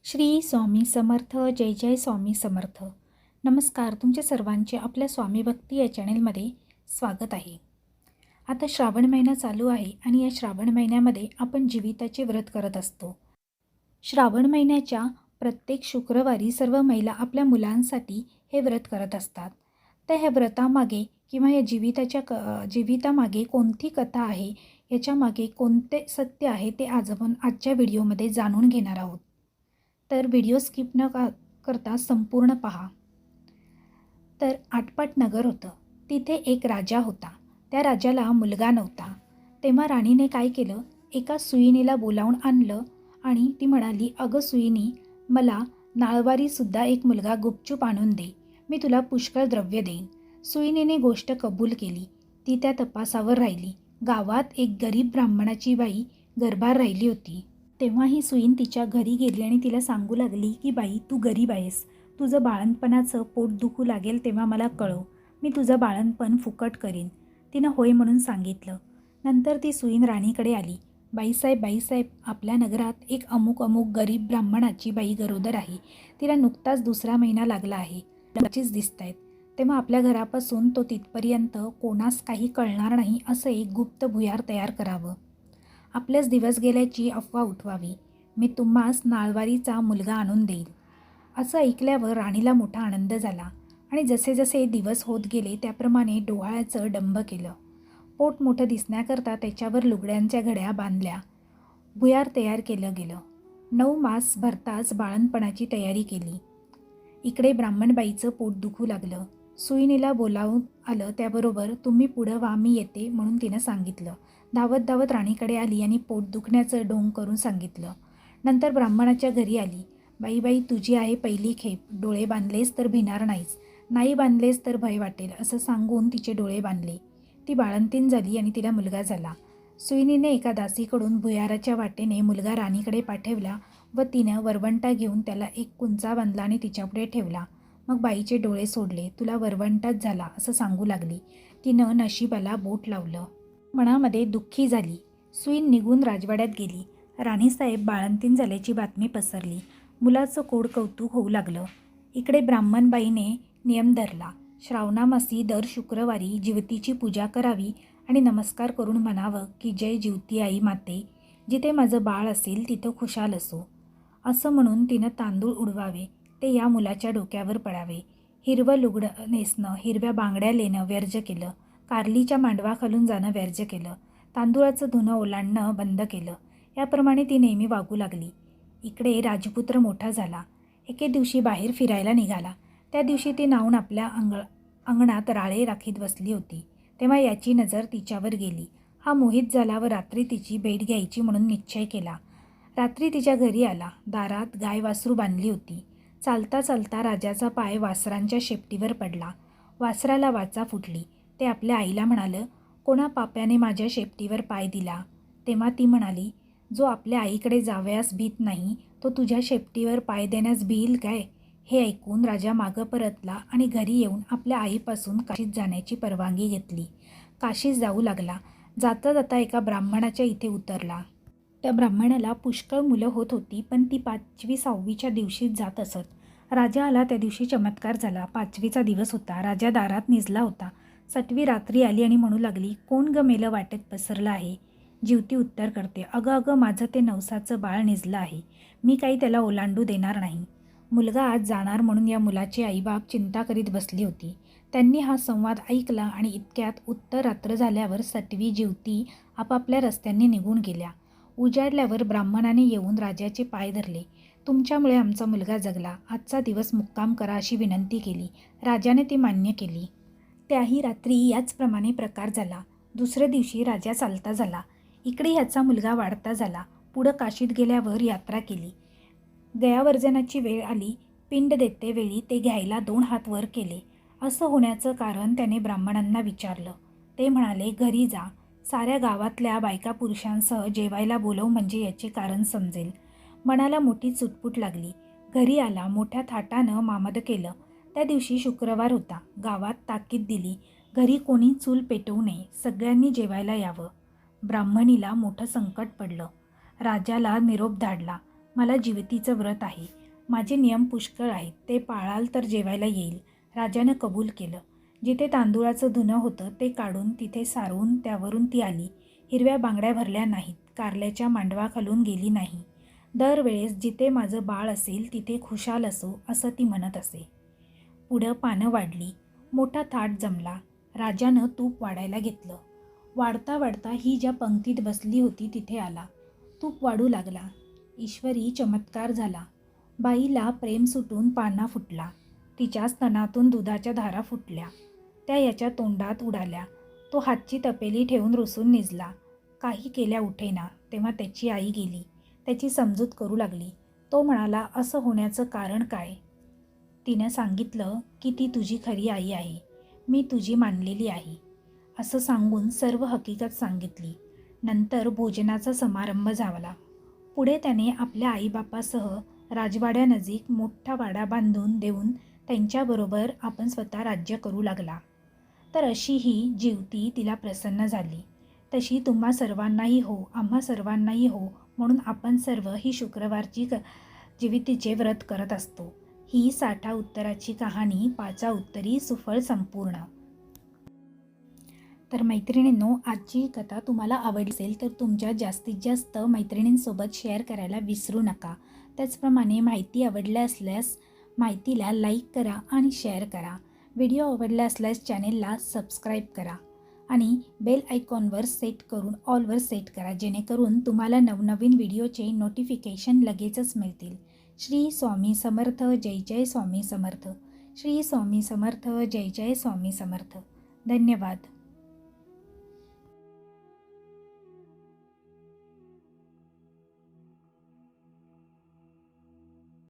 श्री स्वामी समर्थ. जय जय स्वामी समर्थ. नमस्कार. तुमच्या सर्वांचे आपल्या स्वामी भक्ती या चॅनेलमध्ये स्वागत आहे. आता श्रावण महिना चालू आहे आणि या श्रावण महिन्यामध्ये आपण जीविताचे व्रत करत असतो. श्रावण महिन्याच्या प्रत्येक शुक्रवारी सर्व महिला आपल्या मुलांसाठी हे व्रत करत असतात. तर ह्या व्रतामागे किंवा या जीवितामागे कोणती कथा आहे, याच्यामागे कोणते सत्य आहे, ते आज आपण आजच्या व्हिडिओमध्ये जाणून घेणार आहोत. तर व्हिडिओ स्किप न करता संपूर्ण पहा. तर आटपाट नगर होतं. तिथे एक राजा होता. त्या राजाला मुलगा नव्हता. तेव्हा राणीने काय केलं, एका सुईणीला बोलावून आणलं आणि ती म्हणाली, अगं सुईणी, मला नाळवारीसुद्धा एक मुलगा गुपचूप आणून दे, मी तुला पुष्कळ द्रव्य देईन. सुईणीने गोष्ट कबूल केली. ती त्या तपासावर राहिली. गावात एक गरीब ब्राह्मणाची बाई गर्भार राहिली होती. तेव्हा ही सुईण तिच्या घरी गेली आणि तिला सांगू लागली की बाई, तू गरीब आहेस, तुझं बाळंतपणाचं पोट दुखू लागेल तेव्हा मला कळव, मी तुझं बाळंतपण फुकट करीन. तिनं होय म्हणून सांगितलं. नंतर ती सुईण राणीकडे आली. बाईसाहेब, आपल्या नगरात एक अमुक गरीब ब्राह्मणाची बाई गरोदर आहे. तिला नुकताच दुसरा महिना लागला आहे. लगेच दिसत आहेत. तेव्हा आपल्या घरापासून तो तिथपर्यंत कोणास काही कळणार नाही असं एक गुप्त भुयार तयार करावं. आपल्याच दिवस गेल्याची अफवा उठवावी. मी तुम्हास नाळवारीचा मुलगा आणून देईल. असं ऐकल्यावर राणीला मोठा आनंद झाला आणि जसे जसे दिवस होत गेले त्याप्रमाणे डोहाळ्याचं डंब केलं. पोट मोठं दिसण्याकरता त्याच्यावर लुगड्यांच्या घड्या बांधल्या. भुयार तयार केलं गेलं. 9 मास भरताच बाळंतपणाची तयारी केली. इकडे ब्राह्मणबाईचं पोट दुखू लागलं. सुईणीला बोलावून आलं. त्याबरोबर तुम्ही पुढं व्हा, मी येते म्हणून तिनं सांगितलं. धावत धावत राणीकडे आली आणि पोट दुखण्याचं ढोंग करून सांगितलं. नंतर ब्राह्मणाच्या घरी आली. बाई, तुझी आहे पहिली खेप. डोळे बांधलेस तर भिणार नाहीस, नाही बांधलेस तर भय वाटेल असं सांगून तिचे डोळे बांधले. ती बाळंतीण झाली आणि तिला मुलगा झाला. सुईणीने एका दासीकडून भुयाराच्या वाटेने मुलगा राणीकडे पाठवला व तिनं वरवंटा घेऊन त्याला एक कुंचा बांधला आणि तिच्यापुढे ठेवला. मग बाईचे डोळे सोडले. तुला वरवंटाच झाला असं सांगू लागली. तिनं नशिबाला बोट लावलं. मनामध्ये दुःखी झाली. सुईण निघून राजवाड्यात गेली. राणीसाहेब बाळंतीण झाल्याची बातमी पसरली. मुलाचं कोड कौतुक होऊ लागलं. इकडे ब्राह्मणबाईने नियम धरला. श्रावणामासी दर शुक्रवारी जिवतीची पूजा करावी आणि नमस्कार करून म्हणावं की जय जिवती आई माते, जिथे माझं बाळ असेल तिथं खुशाल असो. असं म्हणून तिनं तांदूळ उडवावे, ते या मुलाच्या डोक्यावर पडावे. हिरवं लुगडं नेसणं, हिरव्या बांगड्या लेणं वर्ज्य केलं. कारलीच्या मांडवाखालून जाणं वर्ज्य केलं. तांदूळाचं धुणं ओलांडणं बंद केलं. याप्रमाणे ती नेहमी वागू लागली. इकडे राजपुत्र मोठा झाला. एके दिवशी बाहेर फिरायला निघाला. त्या दिवशी ती नाहून आपल्या अंगणात राळे राखीत बसली होती. तेव्हा याची नजर तिच्यावर गेली. हा मोहित झाला व रात्री तिची भेट घ्यायची म्हणून निश्चय केला. रात्री तिच्या घरी आला. दारात गाय वासरू बांधली होती. चालता चालता राजाचा पाय वासरांच्या शेपटीवर पडला. वासराला वाचा फुटली. ते आपल्या आईला म्हणालं, कोणा पाप्याने माझ्या शेपटीवर पाय दिला? तेव्हा ती म्हणाली, जो आपल्या आईकडे जावयास भीत नाही तो तुझ्या शेपटीवर पाय देण्यास भिईल काय? हे ऐकून राजा मागं परतला आणि घरी येऊन आपल्या आईपासून काशीत जाण्याची परवानगी घेतली. काशीत जाऊ लागला. जाता जाता एका ब्राह्मणाच्या इथे उतरला. त्या ब्राह्मणाला पुष्कळ मुलं होत होती, पण ती 5वी 6वीच्या दिवशी जात असत. राजा आला त्या दिवशी चमत्कार झाला. 5वीचा दिवस होता. राजा दारात निजला होता. 7वी रात्री आली आणि म्हणू लागली, कोण ग मेलं वाटेत पसरलं आहे? जिवती उत्तर करते, अगं माझं ते नवसाचं बाळ निजलं आहे, मी काही त्याला ओलांडू देणार नाही. मुलगा आज जाणार म्हणून या मुलाचे आईबाप चिंता करीत बसली होती. त्यांनी हा संवाद ऐकला आणि इतक्यात उत्तर रात्र झाल्यावर 7वी जिवती आपापल्या रस्त्यांनी निघून गेल्या. उजाडल्यावर ब्राह्मणाने येऊन राजाचे पाय धरले. तुमच्यामुळे आमचा मुलगा जगला, आजचा दिवस मुक्काम करा अशी विनंती केली. राजाने ती मान्य केली. त्याही रात्री याचप्रमाणे प्रकार झाला. दुसऱ्या दिवशी राजा चालता झाला. इकडे ह्याचा मुलगा वाढता झाला. पुढं काशीत गेल्यावर यात्रा केली. गयावर्जनाची वेळ आली. पिंड देते वेळी ते घ्यायला 2 हात वर केले. असं होण्याचं कारण त्याने ब्राह्मणांना विचारलं. ते म्हणाले, घरी जा, साऱ्या गावातल्या बायका पुरुषांसह जेवायला बोलव, म्हणजे याचे कारण समजेल. मनाला मोठी चुटपुट लागली. घरी आला. मोठ्या थाटानं मामद केलं. त्या दिवशी शुक्रवार होता. गावात ताकीद दिली, घरी कोणी चूल पेटवू नये, सगळ्यांनी जेवायला यावं. ब्राह्मणीला मोठं संकट पडलं. राजाला निरोप धाडला. मला जिवतीचं व्रत आहे. माझे नियम पुष्कळ आहेत. ते पाळाल तर जेवायला येईल. राजानं कबूल केलं. जिथे तांदूळाचं धुणं होतं ते काढून तिथे सारवून त्यावरून ती आली. हिरव्या बांगड्या भरल्या नाहीत. कारल्याच्या मांडवाखालून गेली नाही. दरवेळेस जिथे माझं बाळ असेल तिथे खुशाल असो असं ती म्हणत असे. पुढं पानं वाढली. मोठा थाट जमला. राजानं तूप वाढायला घेतलं. वाढता वाढता ही ज्या पंक्तीत बसली होती तिथे आला. तूप वाढू लागला. ईश्वरी चमत्कार झाला. बाईला प्रेम सुटून पाना फुटला. तिच्या स्तनातून दुधाच्या धारा फुटल्या. त्या याच्या तोंडात उडाल्या. तो हातची तपेली ठेवून रुसून निजला. काही केल्या उठेना. तेव्हा त्याची आई गेली. त्याची समजूत करू लागली. तो म्हणाला, असं होण्याचं कारण काय? तिनं सांगितलं की ती तुझी खरी आई आहे. मी तुझी मानलेली आहे. असं सांगून सर्व हकीकत सांगितली. नंतर भोजनाचा समारंभ झाला. पुढे त्याने आपल्या आईबापासह राजवाड्यानजीक मोठा वाडा बांधून देऊन त्यांच्याबरोबर आपण स्वतः राज्य करू लागला. तर अशी ही जिवती तिला प्रसन्न झाली. तशी तुम्हा सर्वांनाही हो, आम्हा सर्वांनाही हो म्हणून आपण सर्व ही शुक्रवारची जिवितीचे व्रत करत असतो. ही 60 उत्तराची कहाणी 5 उत्तरी सुफळ संपूर्ण. तर मैत्रिणींनो, आजची कथा तुम्हाला आवडली असेल तर तुमच्या जास्तीत जास्त मैत्रिणींसोबत शेअर करायला विसरू नका. त्याचप्रमाणे माहिती आवडल्या असल्यास माहितीला लाईक करा आणि शेअर करा. व्हिडिओ आवडला असल्यास चॅनेलला सबस्क्राईब करा आणि बेल आयकॉनवर सेट करून ऑलवर सेट करा, जेणेकरून तुम्हाला नवनवीन व्हिडिओचे नोटिफिकेशन लगेचच मिळतील. श्री स्वामी समर्थ. जय जय स्वामी समर्थ. श्री स्वामी समर्थ. जय जय स्वामी समर्थ. धन्यवाद.